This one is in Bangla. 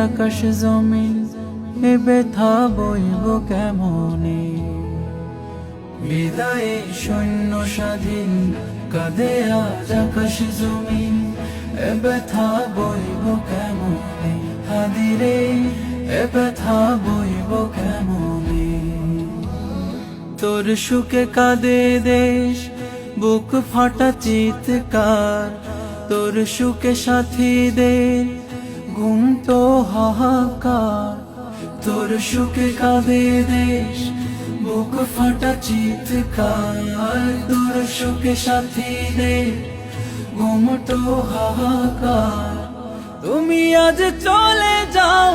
আকাশ জমিন এ ব্যথা বইব কেমনে। বিদায়ে শূন্য স্বাধীন কাঁদে আজ আকাশ জমিন এ ব্যথা বইব কেমনে। হাদিরে এ ব্যথা বইব কেমনে। তোর সুখে কাঁদে দেশ বুক ফাটা চিৎকার, তোর সুখে সাথীদের ঘুম তো হাহাকার। তোর সুখে কাঁদে দেশ বুক ফাটা চিৎকার, তোর সুখে সাথীদের ঘুম তো হাহাকার। তুমি আজ চলে যাও